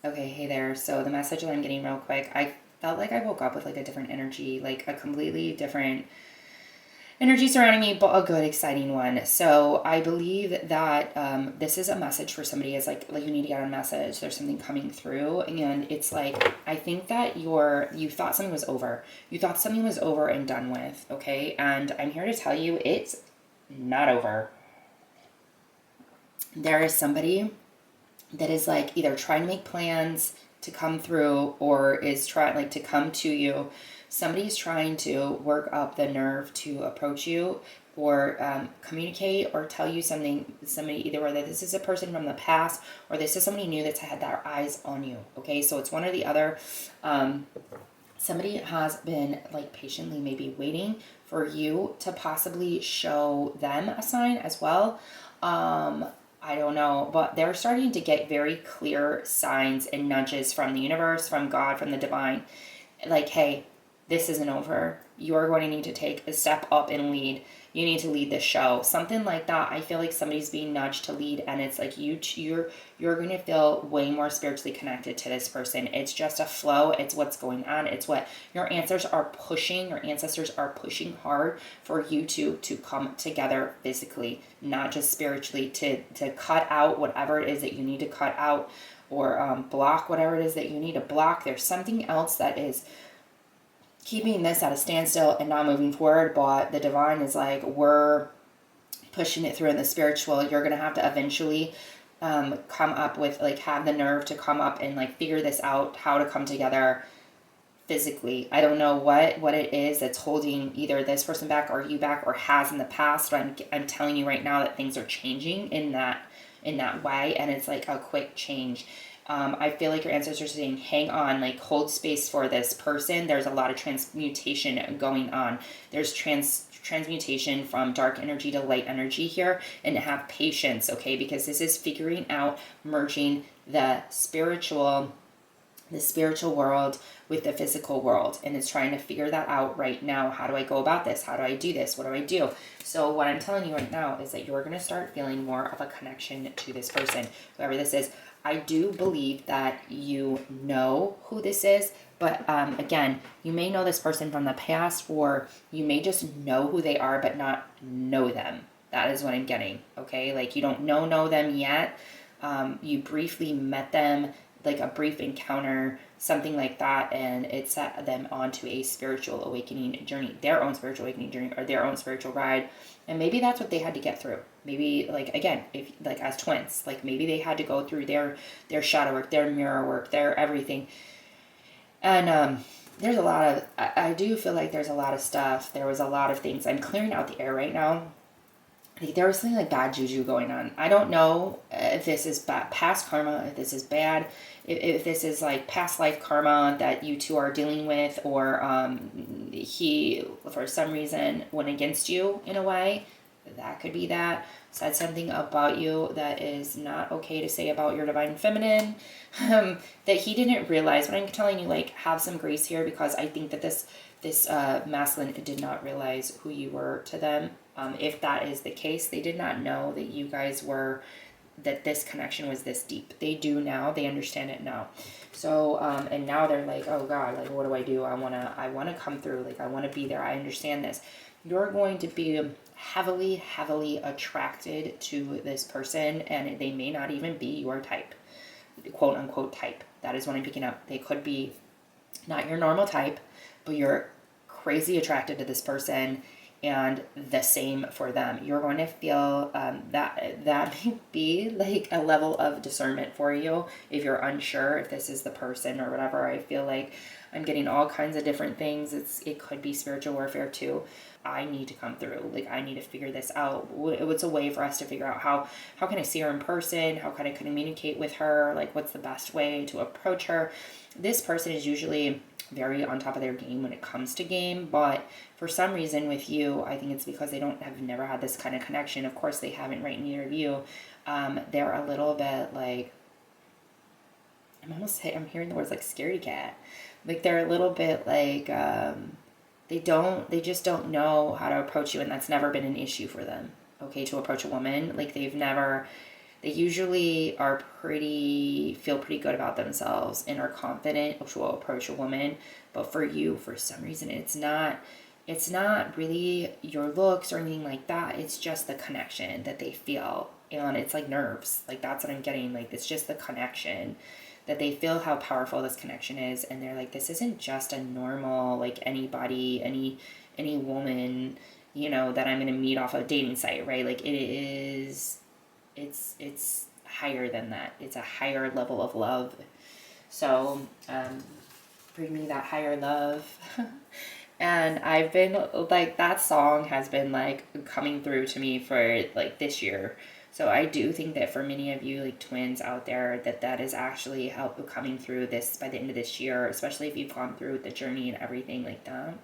Okay, hey there. So the message that I'm getting real quick, I felt like I woke up with like a different energy, like a completely different energy surrounding me, but a good, exciting one. So I believe that this is a message for somebody. It's like you need to get a message. There's something coming through, and it's like I think that you thought something was over. You thought something was over and done with. Okay, and I'm here to tell you it's not over. There is somebody that is like either trying to make plans to come through or is trying like to come to you. Somebody's trying to work up the nerve to approach you or communicate or tell you something. Somebody, either whether this is a person from the past or this is somebody new that's had their eyes on you. Okay, so it's one or the other. Somebody has been like patiently maybe waiting for you to possibly show them a sign as well. I don't know, but they're starting to get very clear signs and nudges from the universe, from God, from the divine. Like, hey, this isn't over. You're going to need to take a step up and lead. You need to lead the show. Something like that. I feel like somebody's being nudged to lead, and it's like you're going to feel way more spiritually connected to this person. It's just a flow. It's what's going on. It's what your ancestors are pushing. Your ancestors are pushing hard for you to come together physically, not just spiritually, to cut out whatever it is that you need to cut out, or block whatever it is that you need to block. There's something else that is keeping this at a standstill and not moving forward, but the divine is like, we're pushing it through in the spiritual. You're going to have to eventually come up with, like, have the nerve to come up and like figure this out, how to come together physically. I don't know what it is that's holding either this person back or you back or has in the past, but I'm telling you right now that things are changing in that way, and it's like a quick change. I feel like your ancestors are saying, hang on, like hold space for this person. There's a lot of transmutation going on. There's transmutation from dark energy to light energy here, and have patience, okay? Because this is figuring out merging the spiritual world with the physical world, and it's trying to figure that out right now. How do I go about this? How do I do this? What do I do? So what I'm telling you right now is that you're going to start feeling more of a connection to this person, whoever this is. I do believe that you know who this is, but again, you may know this person from the past, or you may just know who they are but not know them. That is what I'm getting, okay? Like you don't know them yet. You briefly met them, like a brief encounter, something like that, and it set them onto a spiritual awakening journey, their own spiritual awakening journey, or their own spiritual ride. And maybe that's what they had to get through. Maybe, like, again, if like as twins, like maybe they had to go through their shadow work, their mirror work, their everything. And there's a lot of, I do feel like there's a lot of stuff. There was a lot of things. I'm clearing out the air right now. Like there was something like bad juju going on. I don't know if this is past karma, if this is bad, if this is like past life karma that you two are dealing with, or he, for some reason, went against you in a way. That could be that. Said something about you that is not okay to say about your divine feminine. That he didn't realize. But I'm telling you, like, have some grace here, because I think that this masculine did not realize who you were to them. If that is the case, they did not know that you guys were, that this connection was this deep. They do now. They understand it now. So, and now they're like, oh God, like, what do I do? I want to come through. Like, I want to be there. I understand this. You're going to be heavily attracted to this person, and they may not even be your type, quote unquote type. That is what I'm picking up. They could be not your normal type, but you're crazy attracted to this person, and the same for them. You're going to feel that may be like a level of discernment for you if you're unsure if this is the person or whatever. I feel like I'm getting all kinds of different things. It could be spiritual warfare too. I need to come through. Like, I need to figure this out. What's a way for us to figure out how can I see her in person? How can I communicate with her? Like, what's the best way to approach her? This person is usually very on top of their game when it comes to game, but for some reason with you, I think it's because they have never had this kind of connection. Of course they haven't, right? Neither of you. They're a little bit like, I'm hearing the words like scaredy cat. Like, they're a little bit like, they just don't know how to approach you, and that's never been an issue for them, okay, to approach a woman. Like, they've never They usually are feel pretty good about themselves and are confident to approach a woman. But for you, for some reason, it's not really your looks or anything like that. It's just the connection that they feel. And it's like nerves. Like, that's what I'm getting. Like, it's just the connection that they feel, how powerful this connection is. And they're like, this isn't just a normal, like, anybody, any woman, you know, that I'm going to meet off a dating site, right? Like, it's higher than that. It's a higher level of love. So, bring me that higher love. And I've been like, that song has been like coming through to me for like this year. So I do think that for many of you like twins out there, that is actually coming through this by the end of this year, especially if you've gone through the journey and everything like that.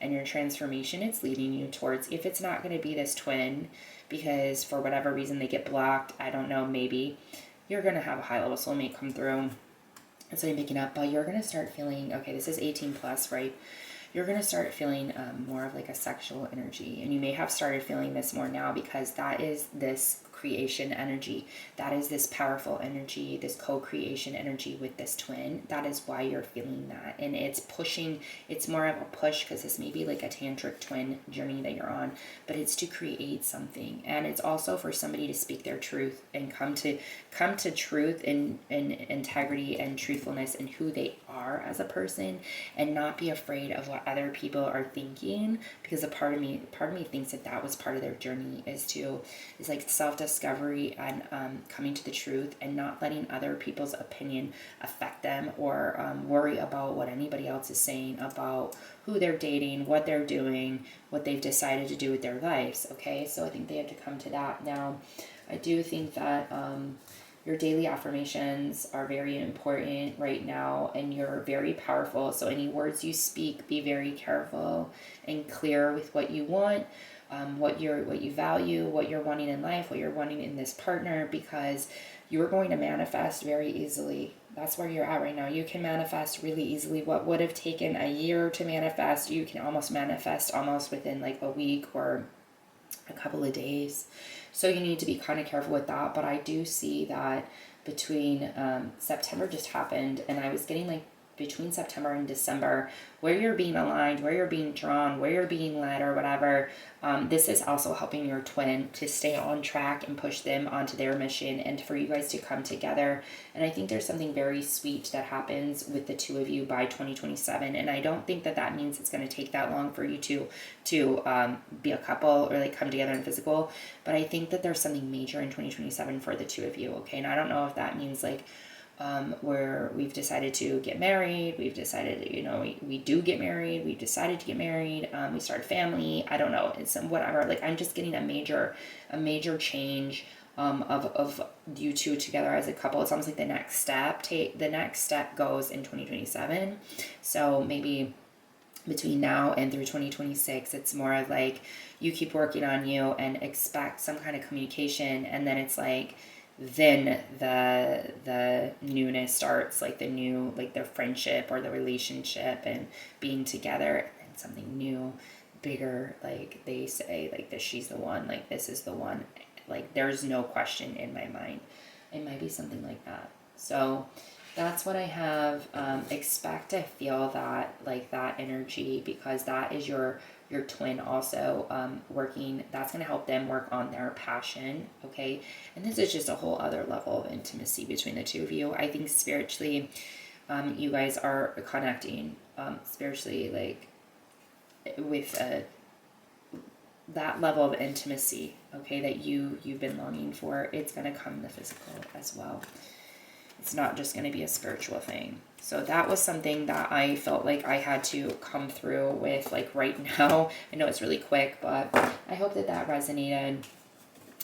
And your transformation, it's leading you towards, if it's not going to be this twin, because for whatever reason they get blocked, I don't know, maybe you're going to have a high level soulmate come through. That's what I'm picking up. But you're going to start feeling, okay, this is 18 plus, right? You're going to start feeling more of like a sexual energy. And you may have started feeling this more now, because that is this creation energy. That is this powerful energy, this co-creation energy with this twin. That is why you're feeling that. And it's pushing, it's more of a push, because this may be like a tantric twin journey that you're on, but it's to create something. And it's also for somebody to speak their truth and come to truth and integrity and truthfulness in who they are as a person, and not be afraid of what other people are thinking. Because a part of me thinks that was part of their journey, is like self-discovery and coming to the truth, and not letting other people's opinion affect them, or worry about what anybody else is saying about who they're dating, what they're doing, what they've decided to do with their lives. Okay, so I think they have to come to that. Now, I do think that your daily affirmations are very important right now, and you're very powerful. So any words you speak, be very careful and clear with what you want, what you value, what you're wanting in life, what you're wanting in this partner, because you're going to manifest very easily. That's where you're at right now. You can manifest really easily. What would have taken a year to manifest, you can almost manifest almost within like a week or a couple of days. So you need to be kind of careful with that. But I do see that between September just happened, and I was getting like between September and December, where you're being aligned, where you're being drawn, where you're being led, or whatever. This is also helping your twin to stay on track and push them onto their mission, and for you guys to come together. And I think there's something very sweet that happens with the two of you by 2027. And I don't think that means it's going to take that long for you to be a couple or like come together in physical. But I think that there's something major in 2027 for the two of you. Okay, and I don't know if that means like where we've decided to get married, we've decided, you know, we do get married, we've decided to get married, we start a family, I don't know, it's whatever. Like, I'm just getting a major change of you two together as a couple. It's almost like the next step goes in 2027. So maybe between now and through 2026, it's more of like you keep working on you and expect some kind of communication, and then it's like then the newness starts, like the new, like the friendship or the relationship and being together, and something new, bigger, like they say, like this, she's the one, like this is the one, like there's no question in my mind. It might be something like that. So that's what I have. Expect to feel that, like that energy, because that is your twin also working. That's going to help them work on their passion. Okay, and this is just a whole other level of intimacy between the two of you. I think spiritually, you guys are connecting spiritually, like with that level of intimacy. Okay, that you've been longing for. It's going to come in the physical as well. It's not just going to be a spiritual thing. So that was something that I felt like I had to come through with, like right now. I know it's really quick, but I hope that resonated.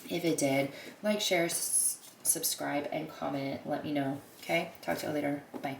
If it did, like, share, subscribe, and comment. Let me know. Okay? Talk to you later. Bye.